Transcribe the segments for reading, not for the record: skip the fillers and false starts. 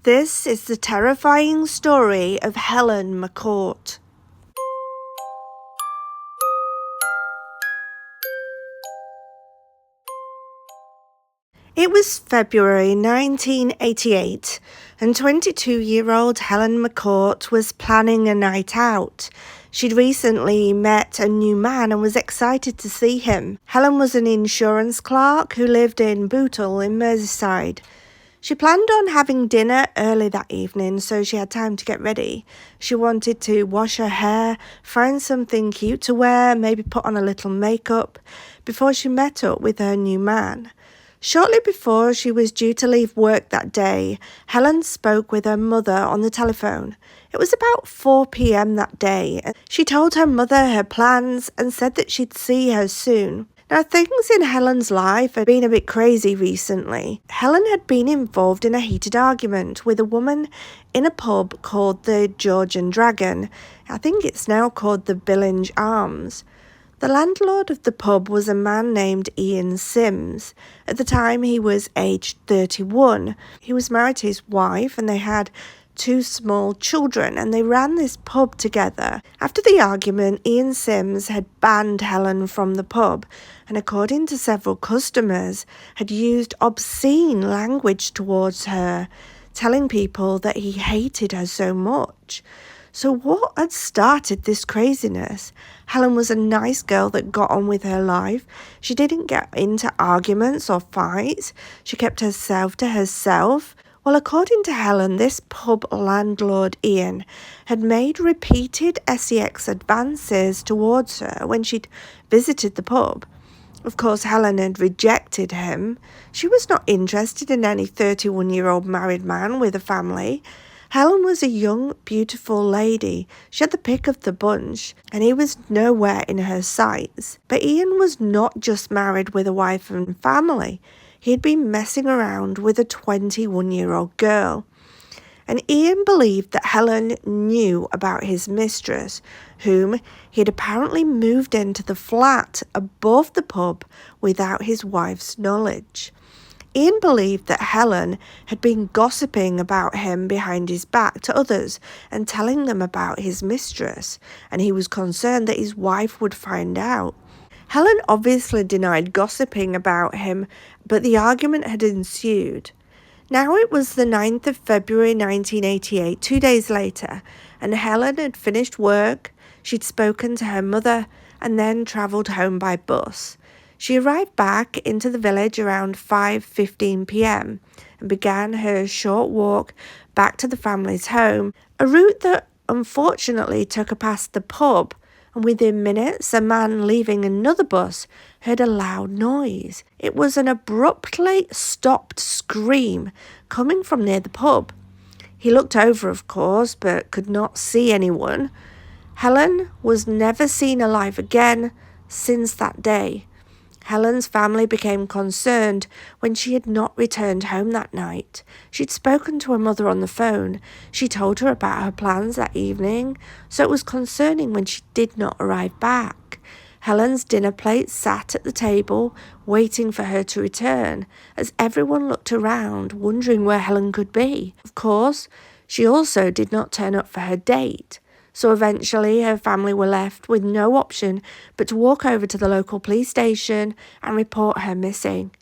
This is the terrifying story of Helen McCourt. It was February 1988, and 22-year-old Helen McCourt was planning a night out. She'd recently met a new man and was excited to see him. Helen was an insurance clerk who lived in Bootle in Merseyside. She planned on having dinner early that evening, so she had time to get ready. She wanted to wash her hair, find something cute to wear, maybe put on a little makeup before she met up with her new man. Shortly before she was due to leave work that day, Helen spoke with her mother on the telephone. It was about 4 p.m. that day. She told her mother her plans and said that she'd see her soon. Now, things in Helen's life had been a bit crazy recently. Helen had been involved in a heated argument with a woman in a pub called the Georgian Dragon. I think it's now called the Billinge Arms. The landlord of the pub was a man named Ian Sims. At the time, he was aged 31. He was married to his wife and they had 2 small children, and they ran this pub together. After the argument, Ian Sims had banned Helen from the pub and, according to several customers, had used obscene language towards her, telling people that he hated her so much. So what had started this craziness? Helen was a nice girl that got on with her life. She didn't get into arguments or fights. She kept herself to herself. Well, according to Helen, this pub landlord, Ian, had made repeated sex advances towards her when she'd visited the pub. Of course, Helen had rejected him. She was not interested in any 31-year-old married man with a family. Helen was a young, beautiful lady. She had the pick of the bunch, and he was nowhere in her sights. But Ian was not just married with a wife and family. He had been messing around with a 21-year-old girl. And Ian believed that Helen knew about his mistress, whom he had apparently moved into the flat above the pub without his wife's knowledge. Ian believed that Helen had been gossiping about him behind his back to others and telling them about his mistress, and he was concerned that his wife would find out. Helen obviously denied gossiping about him, but the argument had ensued. Now it was the 9th of February 1988, 2 days later, and Helen had finished work. She'd spoken to her mother and then travelled home by bus. She arrived back into the village around 5:15 p.m. and began her short walk back to the family's home, a route that unfortunately took her past the pub, and within minutes a man leaving another bus heard a loud noise. It was an abruptly stopped scream coming from near the pub. He looked over, of course, but could not see anyone. Helen was never seen alive again since that day. Helen's family became concerned when she had not returned home that night. She'd spoken to her mother on the phone. She told her about her plans that evening, so it was concerning when she did not arrive back. Helen's dinner plate sat at the table, waiting for her to return, as everyone looked around, wondering where Helen could be. Of course, she also did not turn up for her date. So eventually her family were left with no option but to walk over to the local police station and report her missing.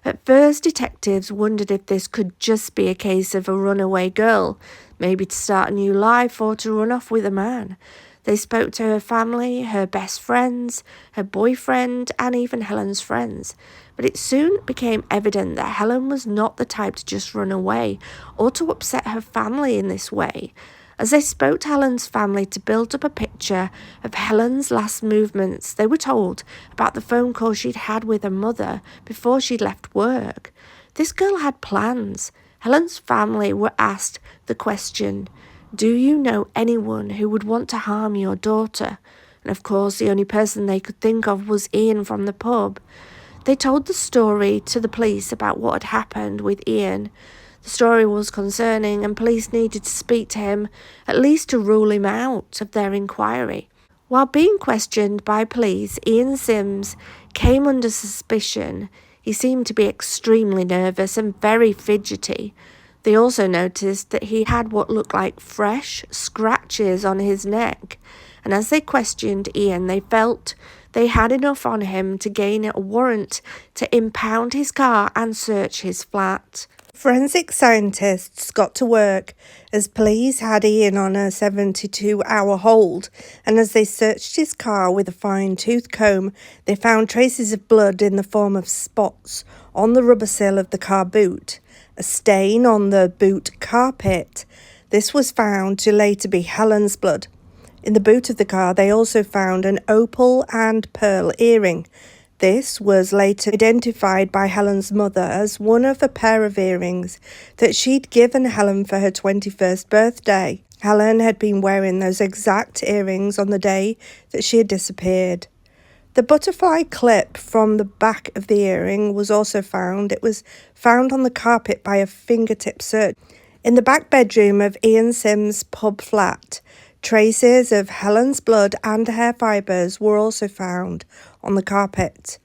At first, detectives wondered if this could just be a case of a runaway girl, maybe to start a new life or to run off with a man. They spoke to her family, her best friends, her boyfriend, and even Helen's friends. But it soon became evident that Helen was not the type to just run away or to upset her family in this way. As they spoke to Helen's family to build up a picture of Helen's last movements, they were told about the phone call she'd had with her mother before she'd left work. This girl had plans. Helen's family were asked the question, "Do you know anyone who would want to harm your daughter?" And of course, the only person they could think of was Ian from the pub. They told the story to the police about what had happened with Ian. The story was concerning and police needed to speak to him, at least to rule him out of their inquiry. While being questioned by police, Ian Sims came under suspicion. He seemed to be extremely nervous and very fidgety. They also noticed that he had what looked like fresh scratches on his neck, and as they questioned Ian, they felt they had enough on him to gain a warrant to impound his car and search his flat. Forensic scientists got to work as police had Ian on a 72-hour hold, and as they searched his car with a fine-tooth comb, they found traces of blood in the form of spots on the rubber sill of the car boot, a stain on the boot carpet. This was found to later be Helen's blood. In the boot of the car, they also found an opal and pearl earring. This was later identified by Helen's mother as one of a pair of earrings that she'd given Helen for her 21st birthday. Helen had been wearing those exact earrings on the day that she had disappeared. The butterfly clip from the back of the earring was also found. It was found on the carpet by a fingertip search. In the back bedroom of Ian Sims' pub flat, traces of Helen's blood and hair fibres were also found on the carpet.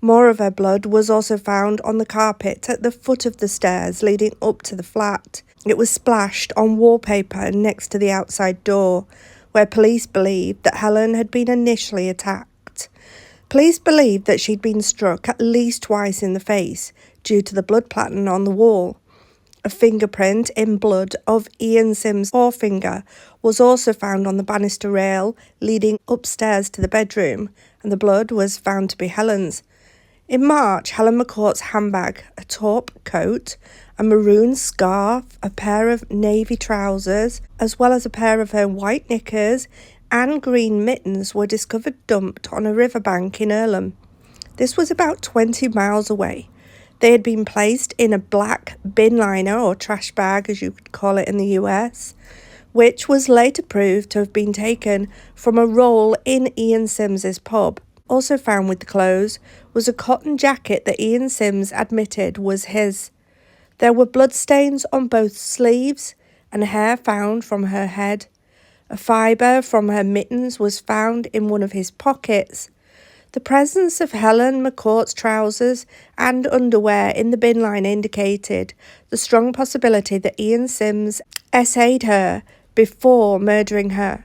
More of her blood was also found on the carpet at the foot of the stairs leading up to the flat. It was splashed on wallpaper next to the outside door, where police believed that Helen had been initially attacked. Police believed that she'd been struck at least twice in the face due to the blood pattern on the wall. A fingerprint in blood of Ian Sims' forefinger was also found on the banister rail leading upstairs to the bedroom, and the blood was found to be Helen's. In March, Helen McCourt's handbag, a taupe coat, a maroon scarf, a pair of navy trousers, as well as a pair of her white knickers and green mittens were discovered dumped on a riverbank in Earlham. This was about 20 miles away. They had been placed in a black bin liner, or trash bag as you could call it in the US, which was later proved to have been taken from a roll in Ian Sims's pub. Also found with the clothes was a cotton jacket that Ian Sims admitted was his. There were bloodstains on both sleeves and hair found from her head. A fibre from her mittens was found in one of his pockets. The presence of Helen McCourt's trousers and underwear in the bin line indicated the strong possibility that Ian Sims essayed her before murdering her.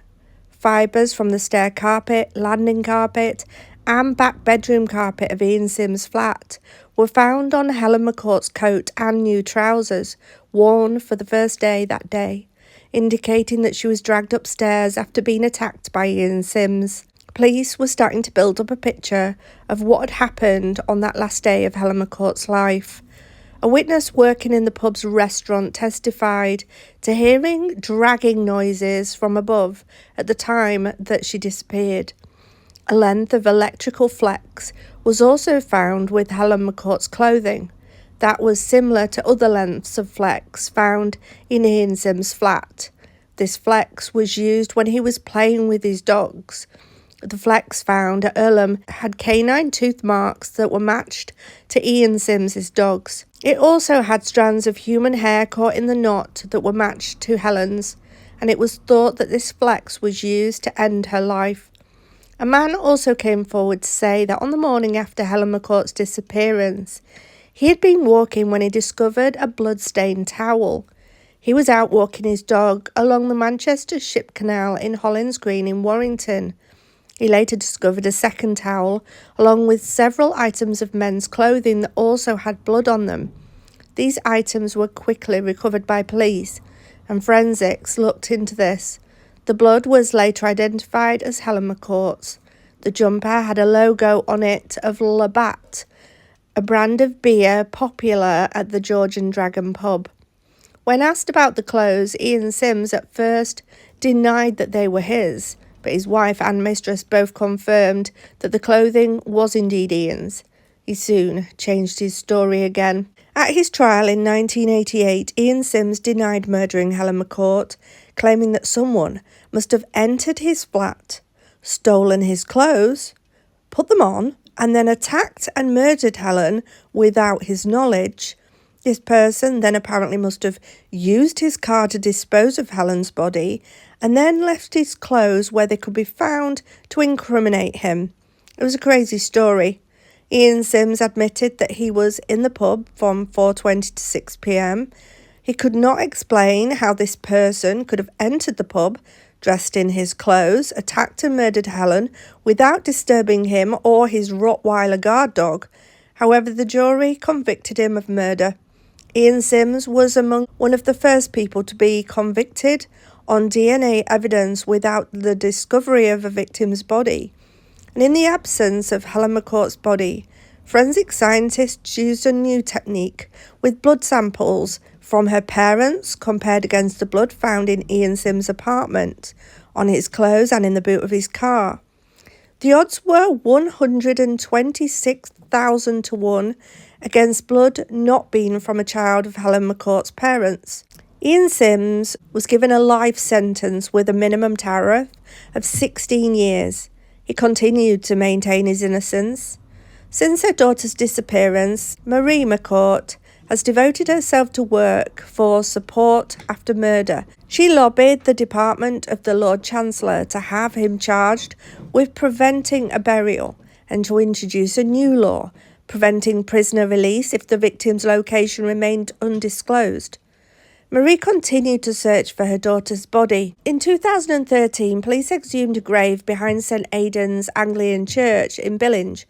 Fibres from the stair carpet, landing carpet, and back bedroom carpet of Ian Sims' flat were found on Helen McCourt's coat and new trousers, worn for the first day that day, indicating that she was dragged upstairs after being attacked by Ian Sims. Police were starting to build up a picture of what had happened on that last day of Helen McCourt's life. A witness working in the pub's restaurant testified to hearing dragging noises from above at the time that she disappeared. A length of electrical flex was also found with Helen McCourt's clothing. That was similar to other lengths of flex found in Ian Sims' flat. This flex was used when he was playing with his dogs. The flex found at Earlham had canine tooth marks that were matched to Ian Sims's dogs. It also had strands of human hair caught in the knot that were matched to Helen's, and it was thought that this flex was used to end her life. A man also came forward to say that on the morning after Helen McCourt's disappearance, he had been walking when he discovered a blood-stained towel. He was out walking his dog along the Manchester Ship Canal in Hollins Green in Warrington. He later discovered a second towel, along with several items of men's clothing that also had blood on them. These items were quickly recovered by police, and forensics looked into this. The blood was later identified as Helen McCourt's. The jumper had a logo on it of Labatt, a brand of beer popular at the George and Dragon pub. When asked about the clothes, Ian Sims at first denied that they were his, but his wife and mistress both confirmed that the clothing was indeed Ian's. He soon changed his story again. At his trial in 1988, Ian Sims denied murdering Helen McCourt, claiming that someone must have entered his flat, stolen his clothes, put them on, and then attacked and murdered Helen without his knowledge. This person then apparently must have used his car to dispose of Helen's body and then left his clothes where they could be found to incriminate him. It was a crazy story. Ian Sims admitted that he was in the pub from 4:20 to 6 p.m. He could not explain how this person could have entered the pub, dressed in his clothes, attacked and murdered Helen without disturbing him or his Rottweiler guard dog. However, the jury convicted him of murder. Ian Sims was among one of the first people to be convicted on DNA evidence without the discovery of a victim's body. And in the absence of Helen McCourt's body, forensic scientists used a new technique with blood samples from her parents compared against the blood found in Ian Sims' apartment, on his clothes and in the boot of his car. The odds were 126,000 to 1 against blood not being from a child of Helen McCourt's parents. Ian Sims was given a life sentence with a minimum tariff of 16 years. He continued to maintain his innocence. Since her daughter's disappearance, Marie McCourt has devoted herself to work for support after murder. She lobbied the Department of the Lord Chancellor to have him charged with preventing a burial and to introduce a new law, preventing prisoner release if the victim's location remained undisclosed. Marie continued to search for her daughter's body. In 2013, police exhumed a grave behind St Aidan's Anglican Church in Billinge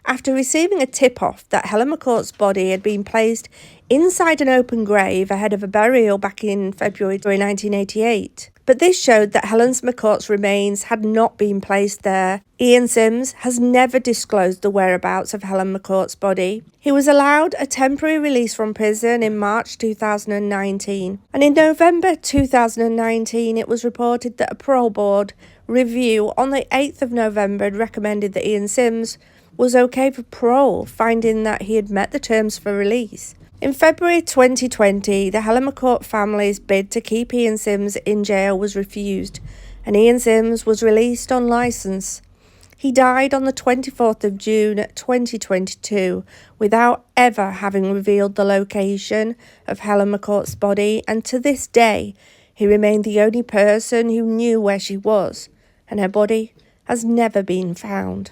after receiving a tip-off that Helen McCourt's body had been placed inside an open grave ahead of a burial back in February 1988. But this showed that Helen McCourt's remains had not been placed there. Ian Sims has never disclosed the whereabouts of Helen McCourt's body. He was allowed a temporary release from prison in March 2019. And in November 2019, it was reported that a parole board review on the 8th of November had recommended that Ian Sims was okay for parole, finding that he had met the terms for release. In February 2020, the Helen McCourt family's bid to keep Ian Sims in jail was refused, and Ian Sims was released on licence. He died on the 24th of June 2022 without ever having revealed the location of Helen McCourt's body, and to this day, he remained the only person who knew where she was, and her body has never been found.